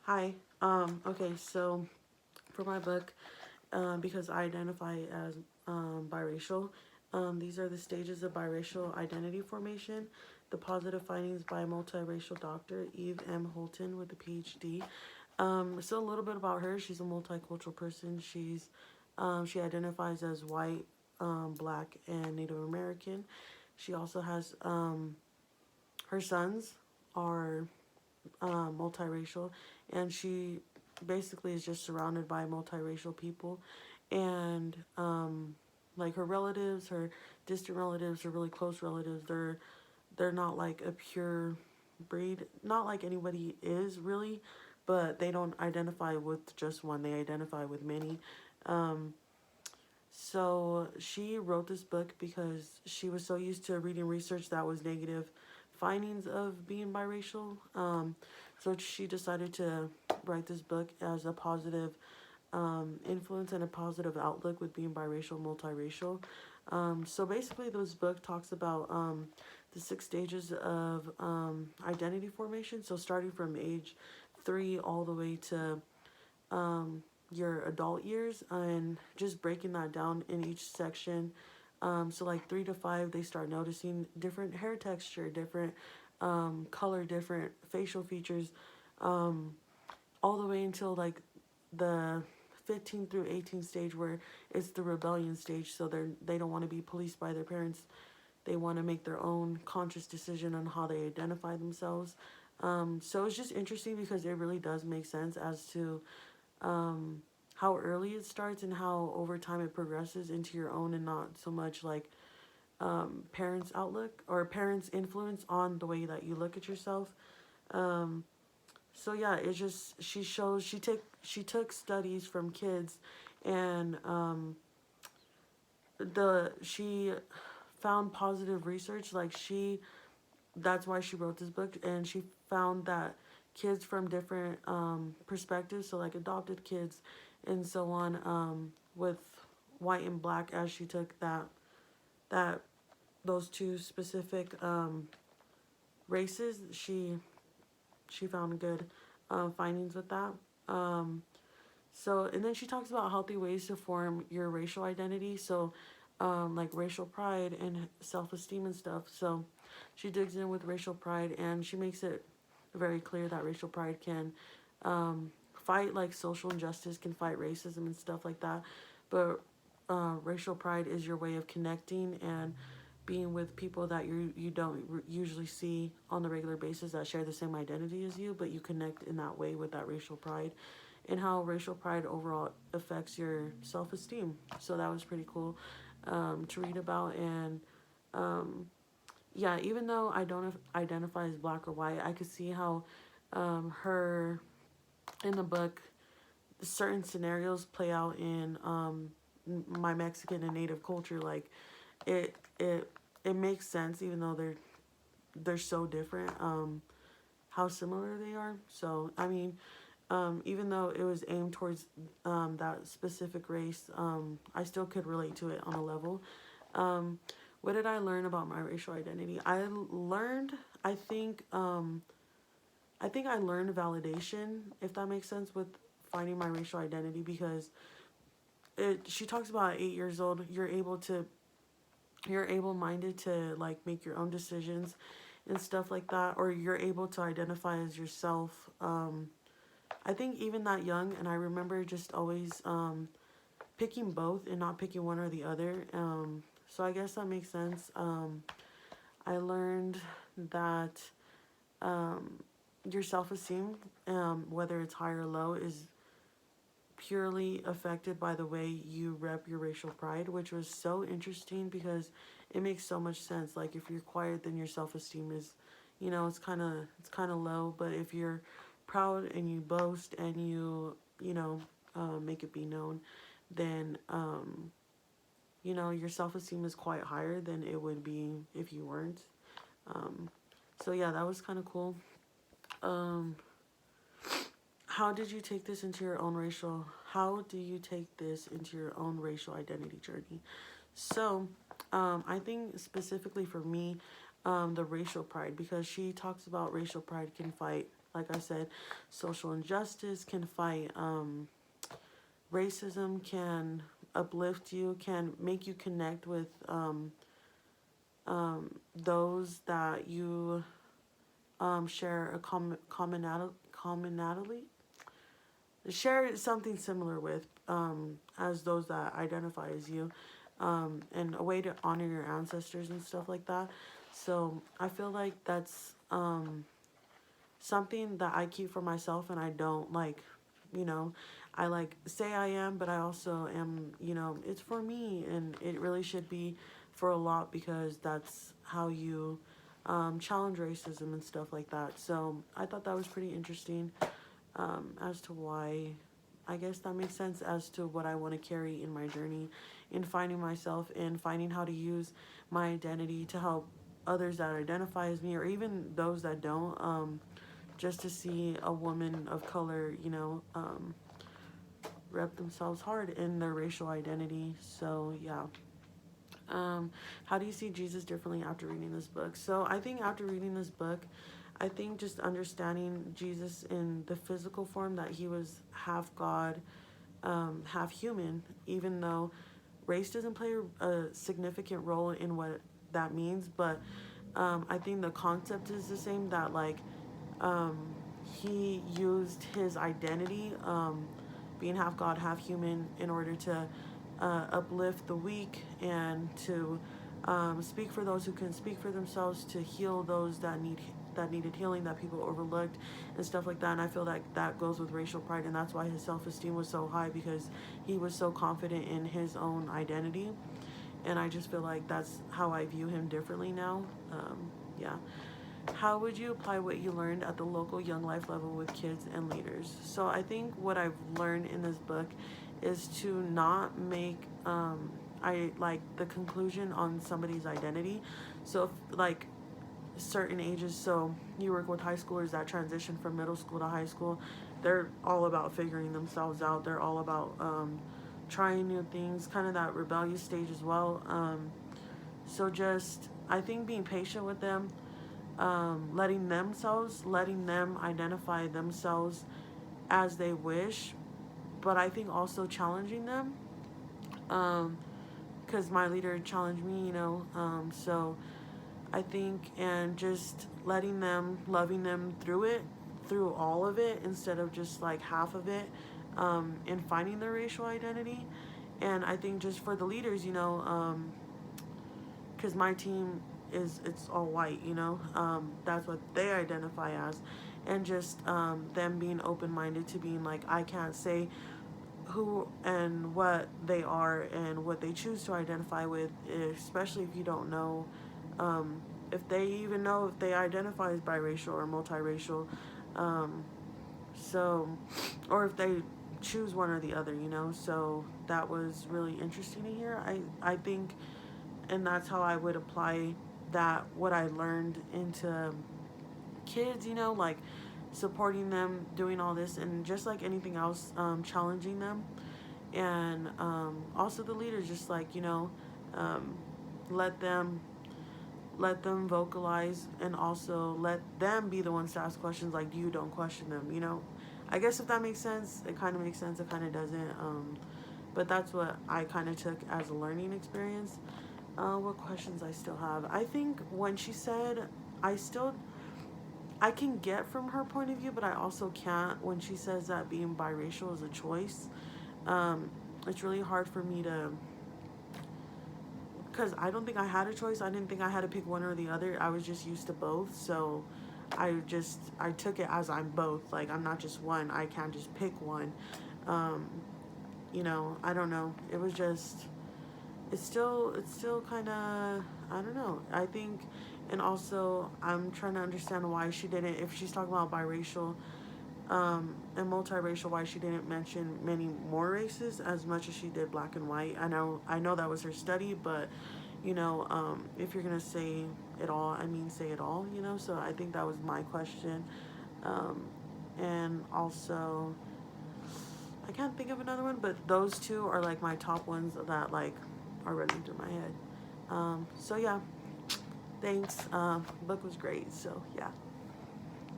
Hi. Okay, so for my book, because I identify as biracial, these are the stages of biracial identity formation. The positive findings by multiracial doctor Eve M. Holton with a PhD. So a little bit about her. She's a multicultural person. She identifies as white, black, and Native American. She also has her sons are multiracial, and she basically is just surrounded by multiracial people, and like her relatives, her distant relatives, her really close relatives, they're not like a pure breed, not like anybody is really, but they don't identify with just one. They identify with many. Um, so she wrote this book because she was so used to reading research that was negative findings of being biracial. So she decided to write this book as a positive influence and a positive outlook with being biracial, multiracial. So basically, this book talks about the 6 stages of identity formation. So starting from age 3 all the way to um, your adult years, and just breaking that down in each section. So like 3 to 5, they start noticing different hair texture, different color, different facial features, um, all the way until like the 15 through 18 stage, where it's the rebellion stage. So they don't want to be policed by their parents. They want to make their own conscious decision on how they identify themselves. So it's just interesting because it really does make sense as to um, how early it starts and how over time it progresses into your own, and not so much like parents' outlook or parents' influence on the way that you look at yourself. Um, so yeah, it just she took studies from kids, and the she found positive research. Like she that's why she wrote this book, and she found that kids from different perspectives, so like adopted kids and so on, with white and black, as she took that those two specific races, she found good findings with that. um, so, and then she talks about healthy ways to form your racial identity. So, like racial pride and self esteem and stuff. So, she digs in with racial pride, and she makes it very clear that racial pride can fight like social injustice, can fight racism and stuff like that. But racial pride is your way of connecting and being with people that you don't usually see on the regular basis that share the same identity as you, but you connect in that way with that racial pride, and how racial pride overall affects your self-esteem. So that was pretty cool to read about. And um, yeah, even though I don't identify as black or white, I could see how her in the book certain scenarios play out in my Mexican and Native culture. Like it it it makes sense, even though they're so different. How similar they are. So I mean, even though it was aimed towards that specific race, I still could relate to it on a level. Um, what did I learn about my racial identity? I think, I think I learned validation, if that makes sense, with finding my racial identity, because she talks about at 8 years old, you're able minded to like make your own decisions and stuff like that, or you're able to identify as yourself. I think even that young, and I remember just always picking both and not picking one or the other. So I guess that makes sense. I learned that um, your self esteem, whether it's high or low, is purely affected by the way you rep your racial pride, which was so interesting because it makes so much sense. Like if you're quiet, then your self esteem is, it's kind of low. But if you're proud and you boast and make it be known, then your self esteem is quite higher than it would be if you weren't. Um, so yeah, that was kind of cool. Um, how did you take this into your own racial? How do you take this into your own racial identity journey? So, I think specifically for me, the racial pride, because she talks about racial pride can fight. like I said, social injustice, can fight racism, can uplift you, can make you connect with those that you share a commonality, share something similar with, as those that identify as you, and a way to honor your ancestors and stuff like that. So I feel like that's something that I keep for myself, and I don't like, you know, I like say I am, but I also am, you know, it's for me, and it really should be for a lot, because that's how you challenge racism and stuff like that. So I thought that was pretty interesting, as to why, I guess that makes sense as to what I want to carry in my journey, in finding myself, and finding how to use my identity to help others that identify as me, or even those that don't, just to see a woman of color, you know, rep themselves hard in their racial identity. So yeah. How do you see Jesus differently after reading this book? So I think after reading this book, I think just understanding Jesus in the physical form, that he was half God, half human, even though race doesn't play a significant role in what that means, but I think the concept is the same, that like um, he used his identity, being half God, half human, in order to uplift the weak, and to speak for those who couldn't speak for themselves, to heal those that needed healing, that people overlooked, and stuff like that. And I feel like that goes with racial pride, and that's why his self-esteem was so high, because he was so confident in his own identity. And I just feel like that's how I view him differently now. Yeah. How would you apply what you learned at the local Young Life level with kids and leaders? So I think what I've learned in this book is to not make I like the conclusion on somebody's identity. So if, like, certain ages, so you work with high schoolers that transition from middle school to high school, they're all about figuring themselves out. They're all about trying new things, kind of that rebellious stage as well. So just, I think being patient with them, letting them identify themselves as they wish, but I think also challenging them, because my leader challenged me, you know. So I think, and just letting them, loving them through it, through all of it, instead of just like half of it, and finding their racial identity. And I think just for the leaders, you know, because my team it's all white, you know, that's what they identify as, and just them being open-minded to being like, I can't say who and what they are and what they choose to identify with, especially if you don't know, if they even know if they identify as biracial or multiracial, um, so, or if they choose one or the other, you know. So that was really interesting to hear. I think, and that's how I would apply that, what I learned, into kids, you know, like supporting them, doing all this, and just like anything else, challenging them, and also the leaders, just like, you know, um, let them vocalize, and also let them be the ones to ask questions, like you don't question them, you know. I guess if that makes sense. It kind of makes sense, it kind of doesn't, but that's what I kind of took as a learning experience. What questions I still have? I think when she said, I still, I can get from her point of view, but I also can't, when she says that being biracial is a choice. um, it's really hard for me to, because I don't think I had a choice. I didn't think I had to pick one or the other. I was just used to both. So I took it as I'm both. Like, I'm not just one. I can't just pick one. Um, you know, I don't know. It was just, it's still kind of, I don't know. I think, and also I'm trying to understand why she didn't, if she's talking about biracial, and multiracial, why she didn't mention many more races as much as she did black and white. I know that was her study, but you know, if you're gonna say it all, I mean, say it all, you know. So I think that was my question, um, and also I can't think of another one, but those two are like my top ones that like are running through my head. So yeah, thanks. Book was great. So yeah.